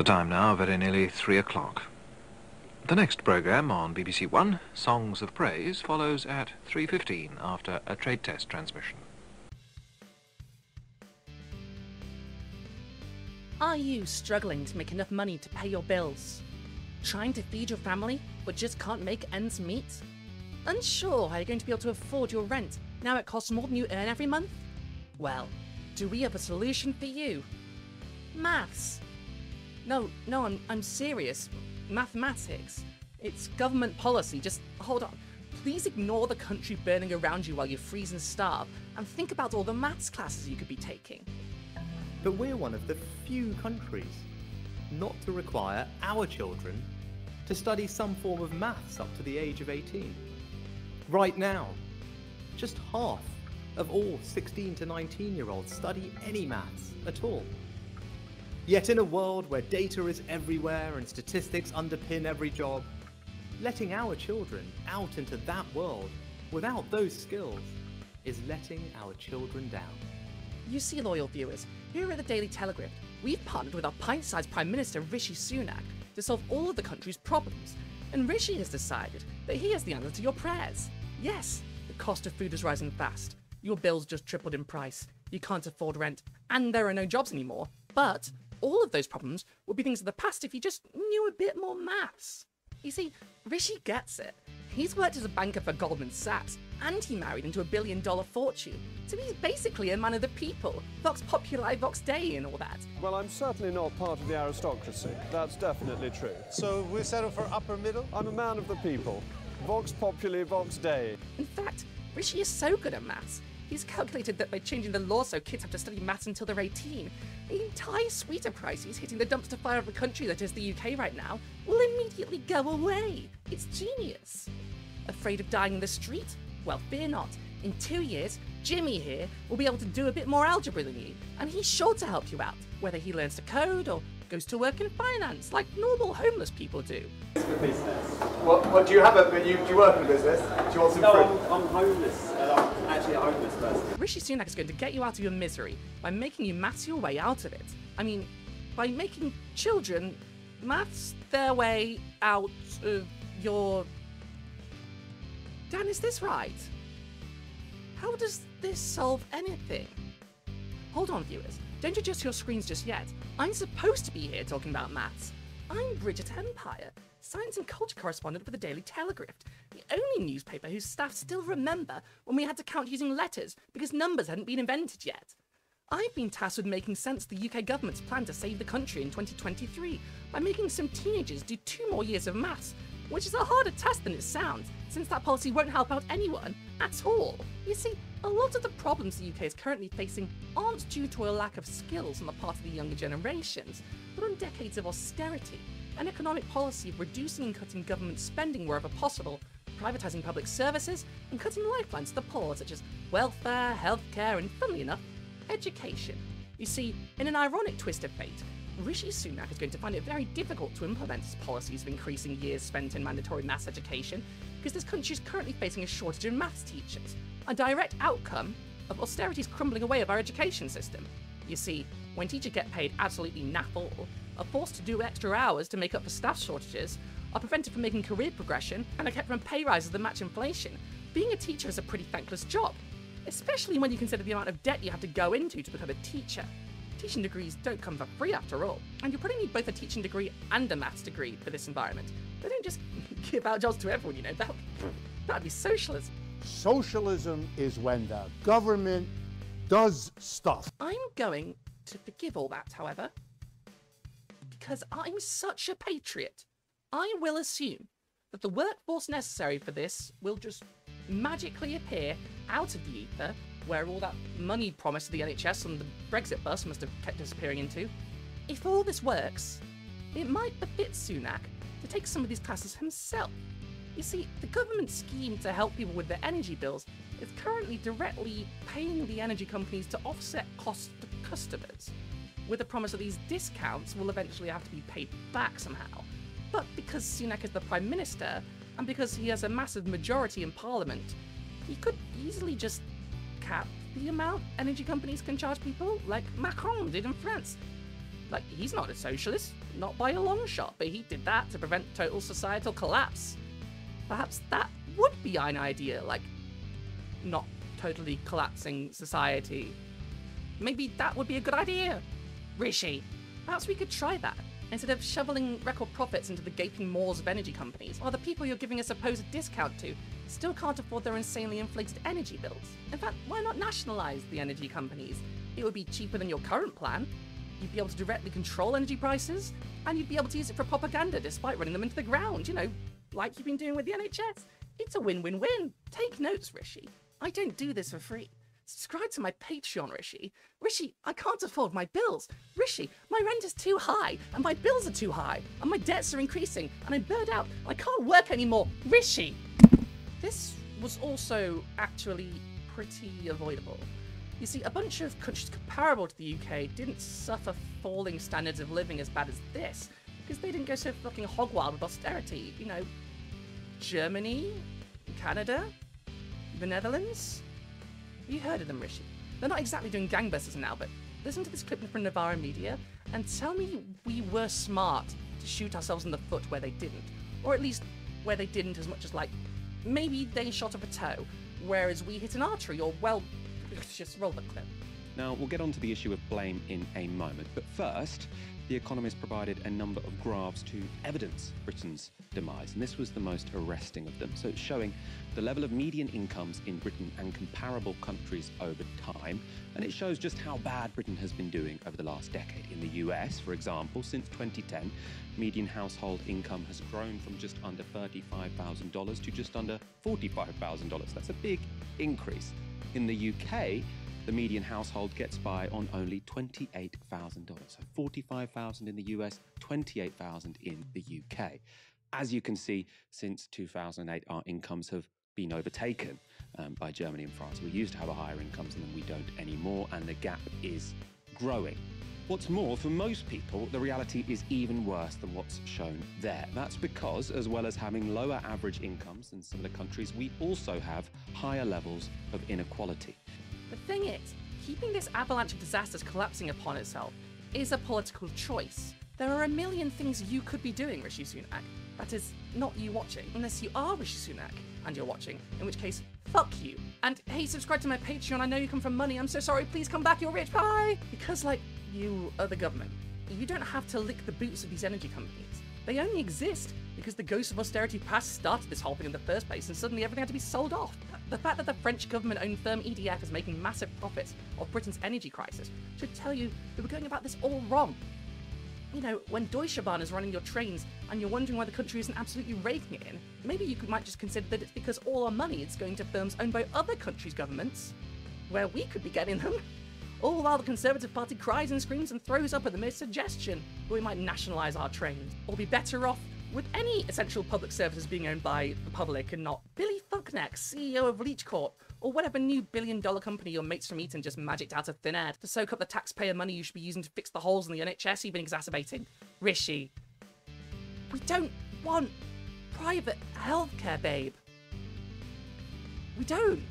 The time now, very nearly 3 o'clock. The next programme on BBC One, Songs of Praise, follows at 3:15 after a trade test transmission. Are you struggling to make enough money to pay your bills? Trying to feed your family, but just can't make ends meet? Unsure how you're going to be able to afford your rent now it costs more than you earn every month? Well, do we have a solution for you? Maths. No, I'm serious. Mathematics. It's government policy. Just hold on. Please ignore the country burning around you while you freeze and starve, and think about all the maths classes you could be taking. But we're one of the few countries not to require our children to study some form of maths up to the age of 18. Right now, just half of all 16 to 19-year-olds study any maths at all. Yet in a world where data is everywhere and statistics underpin every job, letting our children out into that world without those skills is letting our children down. You see, loyal viewers, here at the Daily Telegraph, we've partnered with our pint-sized Prime Minister Rishi Sunak to solve all of the country's problems. And Rishi has decided that he has the answer to your prayers. Yes, the cost of food is rising fast. Your bills just tripled in price. You can't afford rent, and there are no jobs anymore. But all of those problems would be things of the past if you just knew a bit more maths. You see, Rishi gets it. He's worked as a banker for Goldman Sachs, and he married into a billion-dollar fortune. So he's basically a man of the people. Vox populi, vox dei and all that. Well, I'm certainly not part of the aristocracy. That's definitely true. So we settle for upper middle? I'm a man of the people. Vox populi, vox dei. In fact, Rishi is so good at maths, he's calculated that by changing the law so kids have to study maths until they're 18, the entire sweeter crisis hitting the dumpster fire of the country that is the UK right now will immediately go away. It's genius. Afraid of dying in the street? Well, fear not. In 2 years, Jimmy here will be able to do a bit more algebra than you, and he's sure to help you out, whether he learns to code or goes to work in finance like normal homeless people do. What do you have? Do you work in a business? Do you want some fruit? I'm homeless. I'm actually a homeless person. Rishi Sunak is going to get you out of your misery by making you maths your way out of it. I mean, by making children maths their way out of your... Dan, is this right? How does this solve anything? Hold on, viewers. Don't adjust your screens just yet. I'm supposed to be here talking about maths. I'm Brigitte Empire, science and culture correspondent for the Daily Telegraph, the only newspaper whose staff still remember when we had to count using letters because numbers hadn't been invented yet. I've been tasked with making sense of the UK government's plan to save the country in 2023 by making some teenagers do 2 more years of maths, which is a harder task than it sounds, since that policy won't help out anyone at all. You see, a lot of the problems the UK is currently facing aren't due to a lack of skills on the part of the younger generations, but on decades of austerity, an economic policy of reducing and cutting government spending wherever possible, privatising public services, and cutting lifelines to the poor, such as welfare, healthcare, and, funnily enough, education. You see, in an ironic twist of fate, Rishi Sunak is going to find it very difficult to implement his policies of increasing years spent in mandatory maths education because this country is currently facing a shortage in maths teachers, a direct outcome of austerity's crumbling away of our education system. You see, when teachers get paid absolutely naff all, are forced to do extra hours to make up for staff shortages, are prevented from making career progression, and are kept from pay rises that match inflation, being a teacher is a pretty thankless job, especially when you consider the amount of debt you have to go into to become a teacher. Teaching degrees don't come for free after all, and you probably need both a teaching degree and a maths degree for this environment. They don't just give out jobs to everyone, you know, that'd be socialism. Socialism is when the government does stuff. I'm going to forgive all that, however, because I'm such a patriot. I will assume that the workforce necessary for this will just magically appear out of the ether, where all that money promised to the NHS and the Brexit bus must have kept disappearing into. If all this works, it might befit Sunak to take some of these classes himself. You see, the government scheme to help people with their energy bills is currently directly paying the energy companies to offset costs to customers, with the promise that these discounts will eventually have to be paid back somehow. But because Sunak is the Prime Minister, and because he has a massive majority in Parliament, he could easily just cap the amount energy companies can charge people, like Macron did in France. Like, he's not a socialist, not by a long shot, but he did that to prevent total societal collapse. Perhaps that would be an idea, like, not totally collapsing society. Maybe that would be a good idea. Rishi, perhaps we could try that, instead of shoveling record profits into the gaping maws of energy companies, while the people you're giving a supposed discount to still can't afford their insanely inflated energy bills. In fact, why not nationalise the energy companies? It would be cheaper than your current plan. You'd be able to directly control energy prices, and you'd be able to use it for propaganda despite running them into the ground, you know, like you've been doing with the NHS. It's a win-win-win. Take notes, Rishi. I don't do this for free. Subscribe to my Patreon, Rishi. Rishi, I can't afford my bills. Rishi, my rent is too high, and my bills are too high, and my debts are increasing, and I'm burned out, and I can't work anymore. Rishi! This was also actually pretty avoidable. You see, a bunch of countries comparable to the UK didn't suffer falling standards of living as bad as this, because they didn't go so fucking hog wild with austerity. You know, Germany, Canada, the Netherlands. Have you heard of them, Rishi? They're not exactly doing gangbusters now, but listen to this clip from Navarro Media and tell me we were smart to shoot ourselves in the foot where they didn't. Or at least where they didn't as much as, like, maybe they shot up a toe, whereas we hit an artery, or, well, just roll the clip. Now, we'll get on to the issue of blame in a moment, but first, The Economist provided a number of graphs to evidence Britain's demise, and this was the most arresting of them. So it's showing the level of median incomes in Britain and comparable countries over time, and it shows just how bad Britain has been doing over the last decade. In the US, for example, since 2010, median household income has grown from just under $35,000 to just under $45,000. That's a big increase. In the UK, the median household gets by on only $28,000. So $45,000 in the US, $28,000 in the UK. As you can see, since 2008, our incomes have been overtaken by Germany and France. We used to have a higher incomes and then we don't anymore, and the gap is growing. What's more, for most people, the reality is even worse than what's shown there. That's because, as well as having lower average incomes than some of the countries, we also have higher levels of inequality. The thing is, keeping this avalanche of disasters collapsing upon itself is a political choice. There are a million things you could be doing, Rishi Sunak. That is, not you watching, unless you are Rishi Sunak and you're watching, in which case, fuck you. And hey, subscribe to my Patreon, I know you come from money, I'm so sorry, please come back, you're rich, bye! Because, like, you are the government. You don't have to lick the boots of these energy companies. They only exist because the ghost of austerity past started this whole thing in the first place, and suddenly everything had to be sold off. The fact that the French government-owned firm EDF is making massive profits off Britain's energy crisis should tell you that we're going about this all wrong. You know, when Deutsche Bahn is running your trains and you're wondering why the country isn't absolutely raking it in, maybe you might just consider that it's because all our money is going to firms owned by other countries' governments, where we could be getting them. All while the Conservative Party cries and screams and throws up at the mere suggestion that we might nationalise our trains, or be better off with any essential public services being owned by the public and not Billy Fuckneck, CEO of Leech Corp, or whatever new billion-dollar company your mates from Eton just magicked out of thin air to soak up the taxpayer money you should be using to fix the holes in the NHS you've been exacerbating. Rishi, we don't want private healthcare, babe. We don't.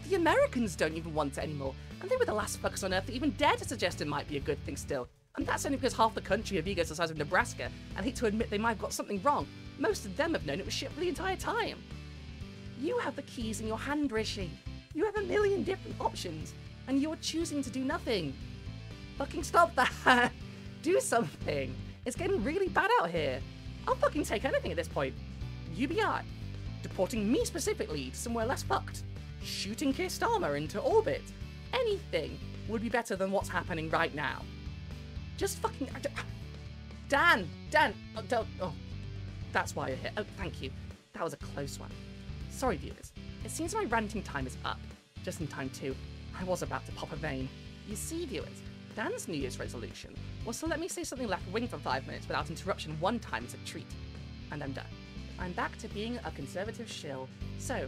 The Americans don't even want it anymore, and they were the last fuckers on earth that even dared to suggest it might be a good thing still. And that's only because half the country have egos the size of Nebraska and hate to admit they might have got something wrong. Most of them have known it was shit for the entire time. You have the keys in your hand, Rishi. You have a million different options, and you're choosing to do nothing. Fucking stop that. Do something. It's getting really bad out here. I'll fucking take anything at this point. UBI. Deporting me specifically to somewhere less fucked. Shooting Keir Starmer into orbit. Anything would be better than what's happening right now. Just fucking... Dan! Oh, that's why you're here. Oh, thank you. That was a close one. Sorry, viewers. It seems my ranting time is up. Just in time, too. I was about to pop a vein. You see, viewers, Dan's New Year's resolution was to let me say something left-wing for 5 minutes without interruption one time as a treat. And I'm done. I'm back to being a conservative shill. So,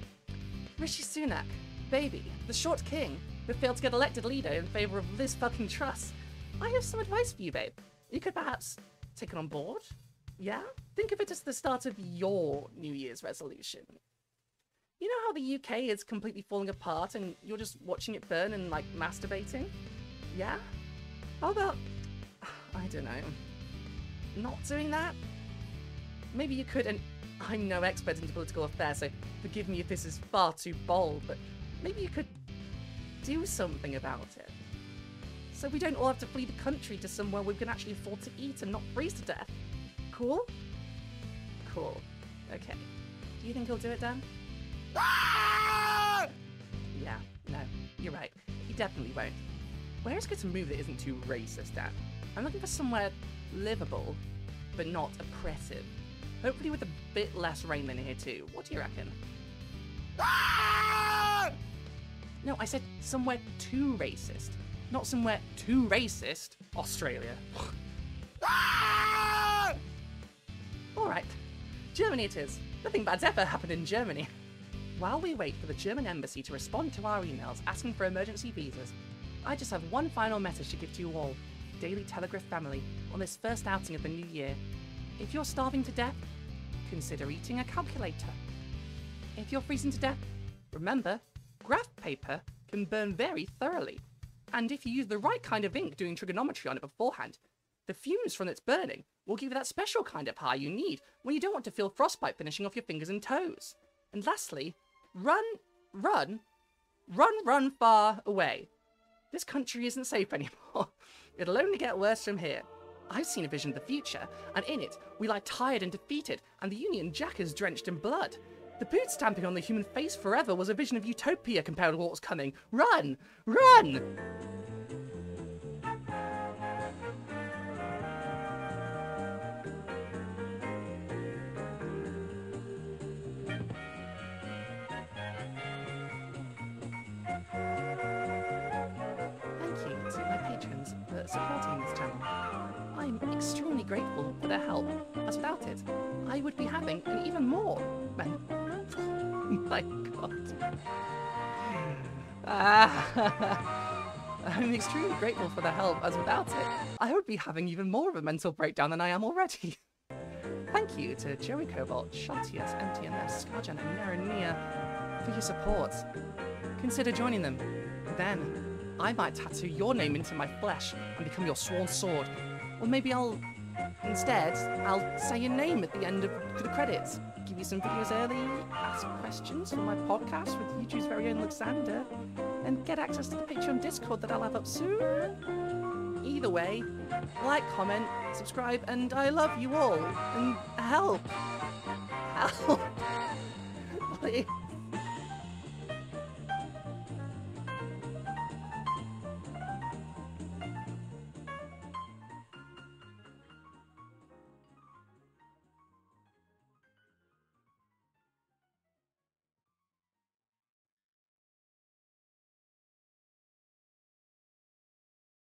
Rishi Sunak, baby, the short king, who failed to get elected leader in favour of Liz fucking Truss. I have some advice for you, babe. You could perhaps take it on board? Yeah? Think of it as the start of your New Year's resolution. You know how the UK is completely falling apart and you're just watching it burn and, like, masturbating? Yeah? How about... I don't know. Not doing that? Maybe you could, and I'm no expert in political affairs, so forgive me if this is far too bold, but maybe you could do something about it. So we don't all have to flee the country to somewhere we can actually afford to eat and not freeze to death. Cool? Cool. Okay. Do you think he'll do it, Dan? Yeah, no, you're right. He definitely won't. Where's good to move that isn't too racist, Dan? I'm looking for somewhere livable, but not oppressive. Hopefully with a bit less rain than here too. What do you reckon? No, I said somewhere too racist. Not somewhere too racist. Australia. Alright. Germany it is. Nothing bad's ever happened in Germany. While we wait for the German embassy to respond to our emails asking for emergency visas, I just have one final message to give to you all, Daily Telegraph family, on this first outing of the new year. If you're starving to death, consider eating a calculator. If you're freezing to death, remember, graph paper can burn very thoroughly. And if you use the right kind of ink doing trigonometry on it beforehand, the fumes from its burning will give you that special kind of high you need when you don't want to feel frostbite finishing off your fingers and toes. And lastly, run far away. This country isn't safe anymore. It'll only get worse from here. I've seen a vision of the future, and in it, we lie tired and defeated, and the Union Jack is drenched in blood. The boot stamping on the human face forever was a vision of utopia compared to what was coming. Run! Run! For supporting this channel. I'm extremely grateful for their help, as without it, I would be having an even more my god. I'm extremely grateful for their help, as without it, I would be having even more of a mental breakdown than I am already. Thank you to Joey Cobalt, Shottius, MTMS, Scarjan, and Narania for your support. Consider joining them. Then, I might tattoo your name into my flesh and become your sworn sword. Or maybe I'll say your name at the end of the credits. Give you some videos early, ask questions for my podcast with YouTube's very own Alexander, and get access to the Patreon Discord that I'll have up soon. Either way, like, comment, subscribe, and I love you all. And help. Help. Please.